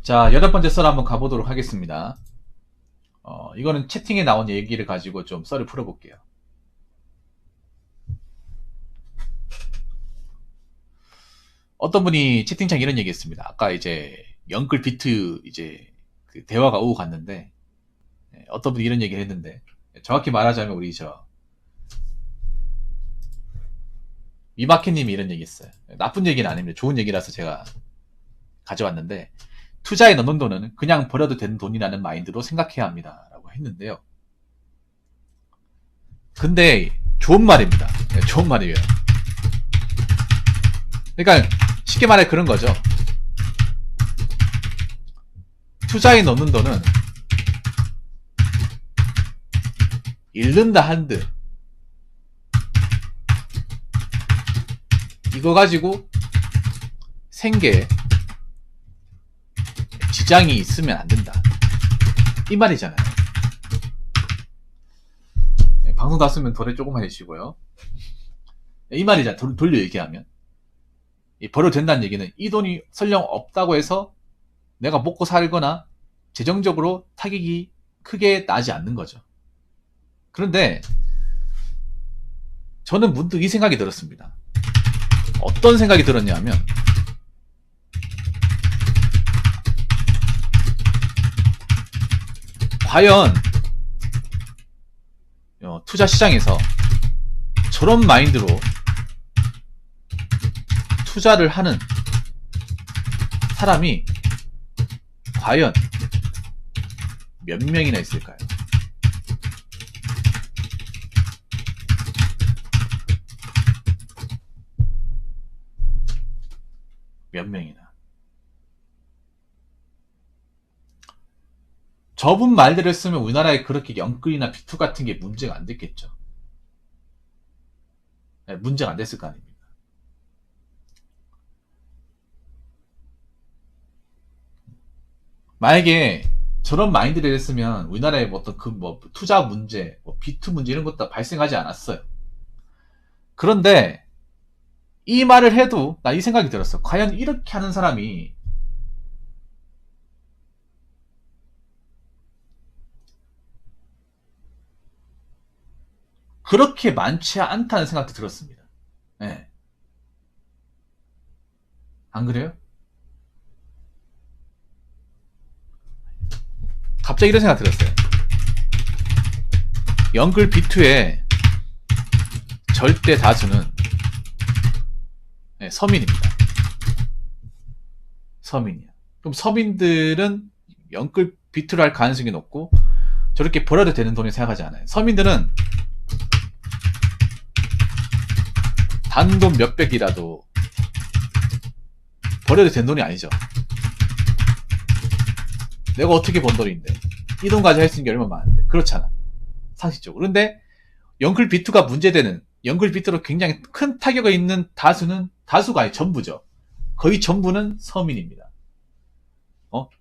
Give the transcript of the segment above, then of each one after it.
자, 8번째 썰 한번 가보도록 하겠습니다. 이거는 채팅에 나온 얘기를 가지고 좀 썰을 풀어볼게요. 어떤 분이 채팅창에 이런 얘기 했습니다. 아까 이제 영끌 비트 이제 그 대화가 오고 갔는데, 어떤 분이 이런 얘기를 했는데, 정확히 말하자면 우리 미마켓님이 이런 얘기 했어요. 나쁜 얘기는 아닙니다. 좋은 얘기라서 제가 가져왔는데, 투자에 넣는 돈은 그냥 버려도 되는 돈이라는 마인드로 생각해야 합니다. 라고 했는데요. 근데 좋은 말입니다. 좋은 말이에요. 그러니까 쉽게 말해 그런 거죠. 투자에 넣는 돈은 잃는다 한들 이거 가지고 생계에 지장이 있으면 안 된다. 이 말이잖아요. 방송 다 쓰면 도래 조금만 해주시고요. 이 말이잖아. 돌려 얘기하면. 버려도 된다는 얘기는 이 돈이 설령 없다고 해서 내가 먹고 살거나 재정적으로 타격이 크게 나지 않는 거죠. 그런데 저는 문득 이 생각이 들었습니다. 어떤 생각이 들었냐면 과연 투자 시장에서 저런 마인드로 투자를 하는 사람이 과연 몇 명이나 있을까요? 몇 명이나. 저분 말대로 했으면 우리나라에 그렇게 영끌이나 비투 같은 게 문제가 안 됐겠죠. 네, 문제가 안 됐을 거 아닙니까? 만약에 저런 마인드를 했으면 우리나라에 어떤 투자 문제, 비투 문제 이런 것도 발생하지 않았어요. 그런데 이 말을 해도 나 이 생각이 들었어. 과연 이렇게 하는 사람이 그렇게 많지 않다는 생각도 들었습니다. 네. 안 그래요? 갑자기 이런 생각 들었어요. 영글 B2의 절대 다수는 서민입니다. 서민이야. 그럼 서민들은 영글 B2를 할 가능성이 높고 저렇게 벌어도 되는 돈을 생각하지 않아요. 서민들은 단돈 몇백이라도 버려도 된 돈이 아니죠. 내가 어떻게 번 돈인데 이 돈까지 할 수 있는 게 얼마나 많은데. 그렇잖아, 상식적으로. 그런데 영클 비트가 문제되는, 영클 비트로 굉장히 큰 타격이 있는 다수가 아니 전부죠. 거의 전부는 서민입니다.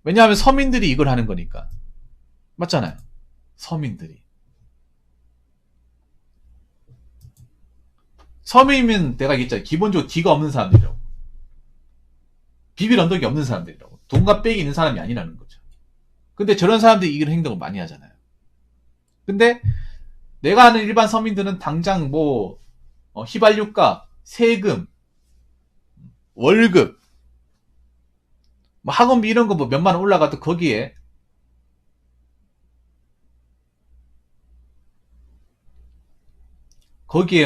왜냐하면 서민들이 이걸 하는 거니까. 맞잖아요. 서민들이. 서민이면 내가 얘기했잖아요. 기본적으로 D가 없는 사람들이라고. 비빌 언덕이 없는 사람들이라고. 돈과 빽이 있는 사람이 아니라는 거죠. 근데 저런 사람들이 이런 행동을 많이 하잖아요. 근데 내가 아는 일반 서민들은 당장 휘발유가, 세금, 월급, 학원비 이런 거 몇만 원 올라가도 거기에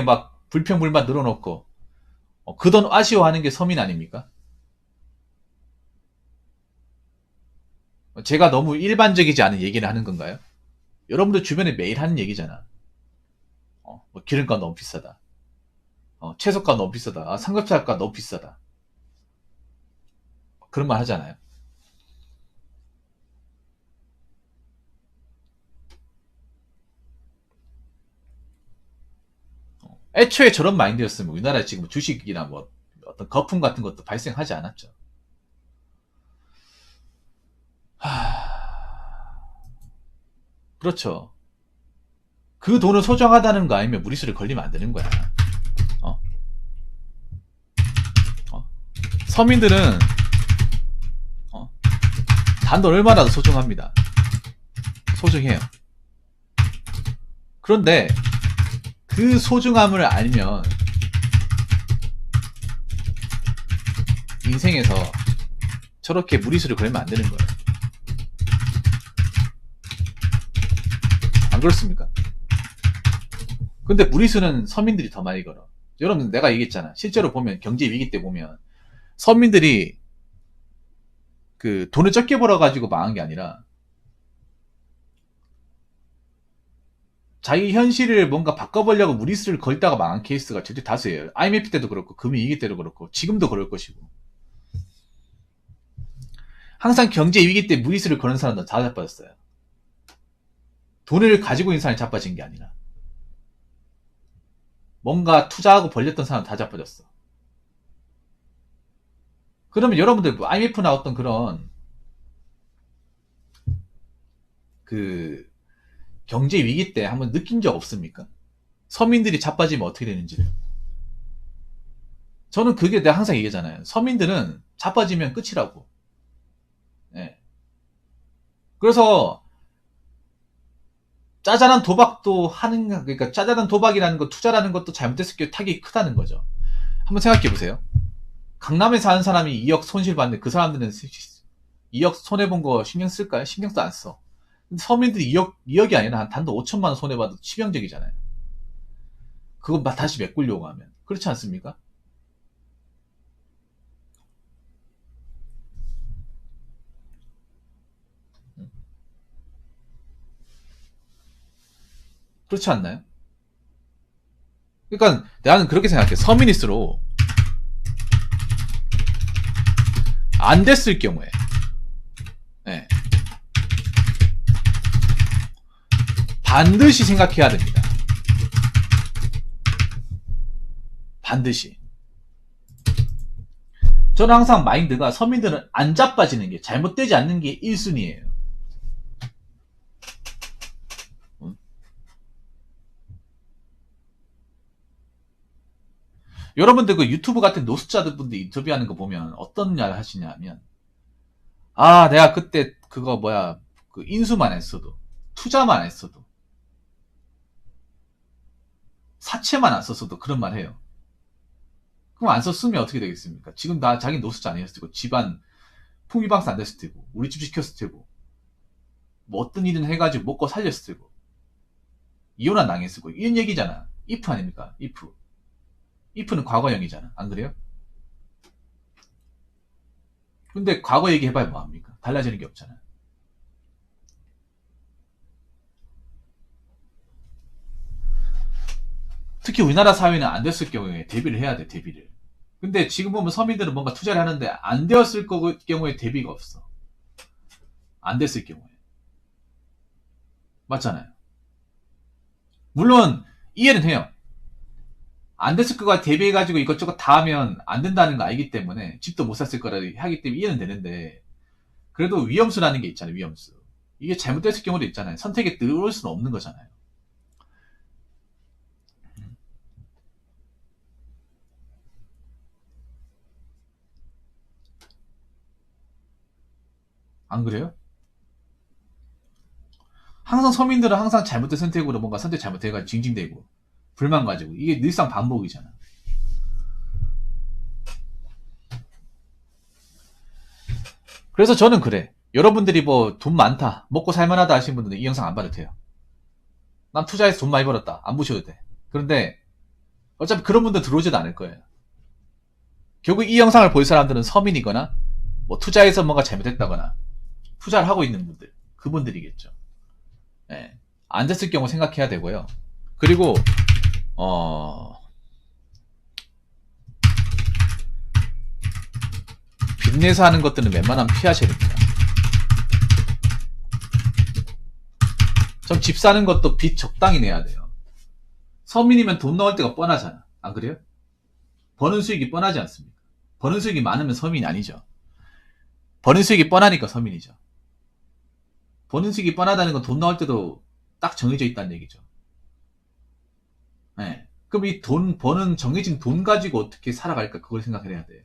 막 불평불만 늘어놓고 그 돈 아쉬워하는 게 서민 아닙니까? 제가 너무 일반적이지 않은 얘기를 하는 건가요? 여러분들 주변에 매일 하는 얘기잖아. 기름값 너무 비싸다. 채소값 너무 비싸다. 삼겹살값 너무 비싸다. 그런 말 하잖아요. 애초에 저런 마인드였으면 우리나라에 지금 주식이나 어떤 거품 같은 것도 발생하지 않았죠. 그렇죠. 그 돈을 소중하다는 거 아니면 무리수를 걸리면 안 되는 거야. 서민들은 단돈 얼마나 더 소중합니다. 소중해요. 그런데 그 소중함을 알면 인생에서 저렇게 무리수를 걸면 안 되는 거예요. 안 그렇습니까? 근데 무리수는 서민들이 더 많이 걸어. 여러분, 내가 얘기했잖아. 실제로 보면 경제 위기 때 보면 서민들이 그 돈을 적게 벌어가지고 망한 게 아니라 자기 현실을 뭔가 바꿔보려고 무리수를 걸다가 망한 케이스가 절대 다수예요. IMF 때도 그렇고 금융위기 때도 그렇고 지금도 그럴 것이고. 항상 경제 위기 때 무리수를 거는 사람들은 다 자빠졌어요. 돈을 가지고 있는 사람이 자빠진 게 아니라 뭔가 투자하고 벌렸던 사람 다 자빠졌어. 그러면 여러분들 IMF나 어떤 그런 그 경제 위기 때 한번 느낀 적 없습니까? 서민들이 자빠지면 어떻게 되는지를. 저는 그게 내가 항상 얘기하잖아요. 서민들은 자빠지면 끝이라고. 네. 그래서 짜잘한 도박도 하는, 그러니까 짜잘한 도박이라는 거, 투자라는 것도 잘못됐을 때 타격이 크다는 거죠. 한번 생각해 보세요. 강남에 사는 사람이 2억 손실 봤는데 그 사람들은 2억 손해본 거 신경 쓸까요? 신경도 안 써. 근데 서민들이 2억이 아니라 한 단돈 5천만 원 손해봐도 치명적이잖아요. 그거 다시 메꾸려고 하면. 그렇지 않습니까? 그렇지 않나요? 그러니까 나는 그렇게 생각해. 서민일수록 안 됐을 경우에, 네, 반드시 생각해야 됩니다. 반드시. 저는 항상 마인드가 서민들은 안 자빠지는 게, 잘못되지 않는 게 1순위예요. 여러분들 그 유튜브 같은 노숙자들 분들 인터뷰하는 거 보면 어떤 말 하시냐면, 아, 내가 그때 그거 뭐야, 그 인수만 했어도, 투자만 했어도, 사채만 안 썼어도 그런 말 해요. 그럼 안 썼으면 어떻게 되겠습니까? 지금 자기 노숙자 아니었을 테고, 집안 풍비박산 안 됐을 테고, 우리 집 시켰을 테고, 뭐 어떤 일은 해가지고 먹고 살렸을 테고, 이혼 안 당했을 거고, 이런 얘기잖아. if 아닙니까? if는 과거형이잖아. 안 그래요? 근데 과거 얘기해봐야 뭐합니까? 달라지는 게 없잖아. 특히 우리나라 사회는 안 됐을 경우에 대비를 해야 돼, 대비를. 근데 지금 보면 서민들은 뭔가 투자를 하는데 안 되었을 경우에 대비가 없어. 안 됐을 경우에. 맞잖아요. 물론 이해는 해요. 안 됐을 거가 대비해가지고 이것저것 다 하면 안 된다는 거 알기 때문에 집도 못 샀을 거라 하기 때문에 이해는 되는데, 그래도 위험수라는 게 있잖아요. 위험수. 이게 잘못됐을 경우도 있잖아요. 선택에 들어올 수는 없는 거잖아요. 안 그래요? 항상 서민들은 항상 잘못된 선택으로 뭔가 선택 잘못해가지고 징징대고 불만 가지고, 이게 늘상 반복이잖아. 그래서 저는 그래. 여러분들이 뭐 돈 많다, 먹고 살만하다 하시는 분들은 이 영상 안 봐도 돼요. 난 투자해서 돈 많이 벌었다, 안 보셔도 돼. 그런데 어차피 그런 분들 들어오지도 않을 거예요. 결국 이 영상을 볼 사람들은 서민이거나 뭐 투자해서 뭔가 잘못했다거나 투자를 하고 있는 분들, 그분들이겠죠. 예. 안 됐을 경우 생각해야 되고요. 그리고 빚내서 하는 것들은 웬만하면 피하셔야 됩니다. 전 집 사는 것도 빚 적당히 내야 돼요. 서민이면 돈 나올 때가 뻔하잖아. 안 그래요? 버는 수익이 뻔하지 않습니까? 버는 수익이 많으면 서민이 아니죠. 버는 수익이 뻔하니까 서민이죠. 버는 수익이 뻔하다는 건 돈 나올 때도 딱 정해져 있다는 얘기죠. 네. 그럼 이 돈 버는 정해진 돈 가지고 어떻게 살아갈까, 그걸 생각해야 돼.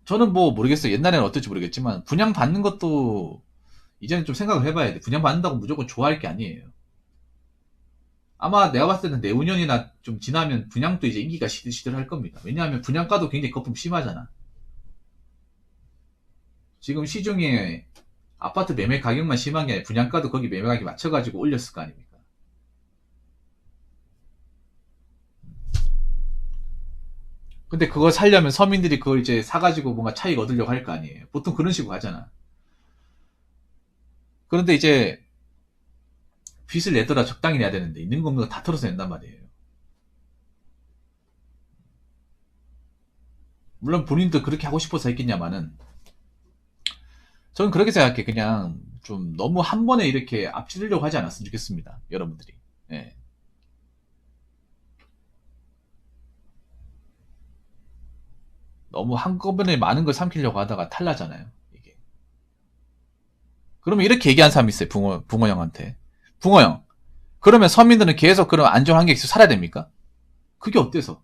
저는 뭐 모르겠어요. 옛날에는 어떨지 모르겠지만 분양받는 것도 이제는 좀 생각을 해봐야 돼. 분양받는다고 무조건 좋아할 게 아니에요. 아마 내가 봤을 때는 내후년이나 좀 지나면 분양도 이제 인기가 시들시들할 겁니다. 왜냐하면 분양가도 굉장히 거품 심하잖아. 지금 시중에 아파트 매매 가격만 심한 게 아니라 분양가도 거기 매매 가격에 맞춰가지고 올렸을 거 아닙니까? 근데 그걸 살려면 서민들이 그걸 이제 사가지고 뭔가 차익 얻으려고 할 거 아니에요. 보통 그런 식으로 하잖아. 그런데 이제 빚을 내더라 적당히 내야 되는데 있는 거 없는 거 다 털어서 낸단 말이에요. 물론 본인도 그렇게 하고 싶어서 했겠냐마는 저는 그렇게 생각해. 그냥 좀 너무 한 번에 이렇게 앞지르려고 하지 않았으면 좋겠습니다. 여러분들이. 예. 너무 한꺼번에 많은 걸 삼키려고 하다가 탈나잖아요. 이게. 그러면 이렇게 얘기한 사람이 있어요. 붕어 형한테. 붕어 형. 그러면 서민들은 계속 그런 안전 환경에서 살아야 됩니까? 그게 어때서?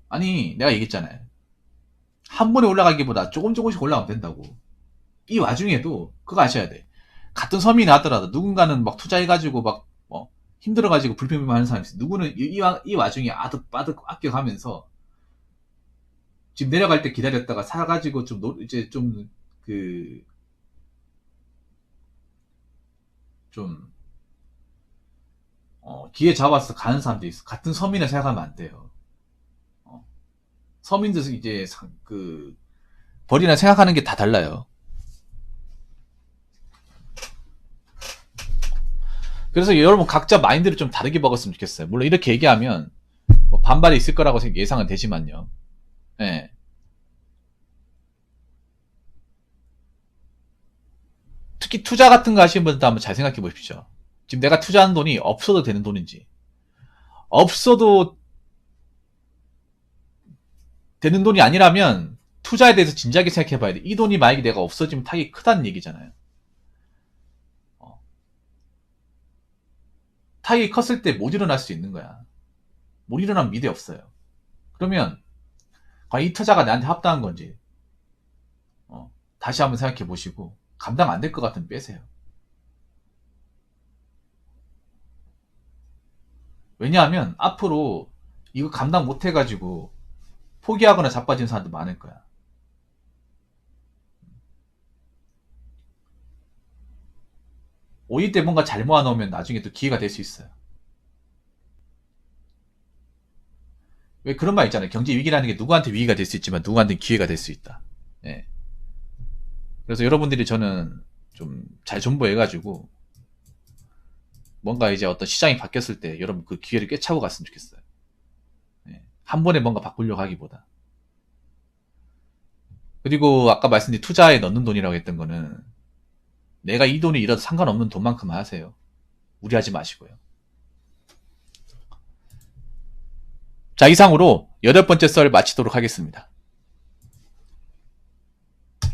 아니, 내가 얘기했잖아요. 한 번에 올라가기보다 조금 조금씩 올라가면 된다고. 이 와중에도 그거 아셔야 돼. 같은 서민이 하더라도 누군가는 막 투자해가지고 막 힘들어가지고 불평하는 사람이 있어. 누구는 이 와중에 아득바득 아껴가면서 지금 내려갈 때 기다렸다가 사가지고 이제 좀 기회 잡아서 가는 사람도 있어. 같은 서민을 생각하면 안 돼요. 서민들 이제 벌이나 생각하는 게 다 달라요. 그래서 여러분 각자 마인드를 좀 다르게 먹었으면 좋겠어요. 물론 이렇게 얘기하면 뭐 반발이 있을 거라고 예상은 되지만요. 예. 특히 투자 같은 거 하시는 분들 한번 잘 생각해 보십시오. 지금 내가 투자하는 돈이 없어도 되는 돈인지, 없어도 되는 돈이 아니라면 투자에 대해서 진지하게 생각해 봐야 돼. 이 돈이 만약에 내가 없어지면 타격이 크다는 얘기잖아요. 타격이 컸을 때 못 일어날 수 있는 거야. 못 일어나면 미래 없어요. 그러면 과연 이 투자가 나한테 합당한 건지 다시 한번 생각해 보시고 감당 안 될 것 같으면 빼세요. 왜냐하면 앞으로 이거 감당 못 해가지고 포기하거나 자빠진 사람도 많을 거야. 오이 때 뭔가 잘 모아놓으면 나중에 또 기회가 될 수 있어요. 왜 그런 말 있잖아요. 경제 위기라는 게 누구한테 위기가 될 수 있지만 누구한테 기회가 될 수 있다. 예. 그래서 여러분들이 저는 좀 잘 존버해가지고 뭔가 이제 어떤 시장이 바뀌었을 때 여러분 그 기회를 꿰차고 갔으면 좋겠어요. 예. 한 번에 뭔가 바꾸려고 하기보다. 그리고 아까 말씀드린 투자에 넣는 돈이라고 했던 거는 내가 이 돈이 잃어도 상관없는 돈만큼 하세요. 무리하지 마시고요. 자, 이상으로 8번째 썰 마치도록 하겠습니다.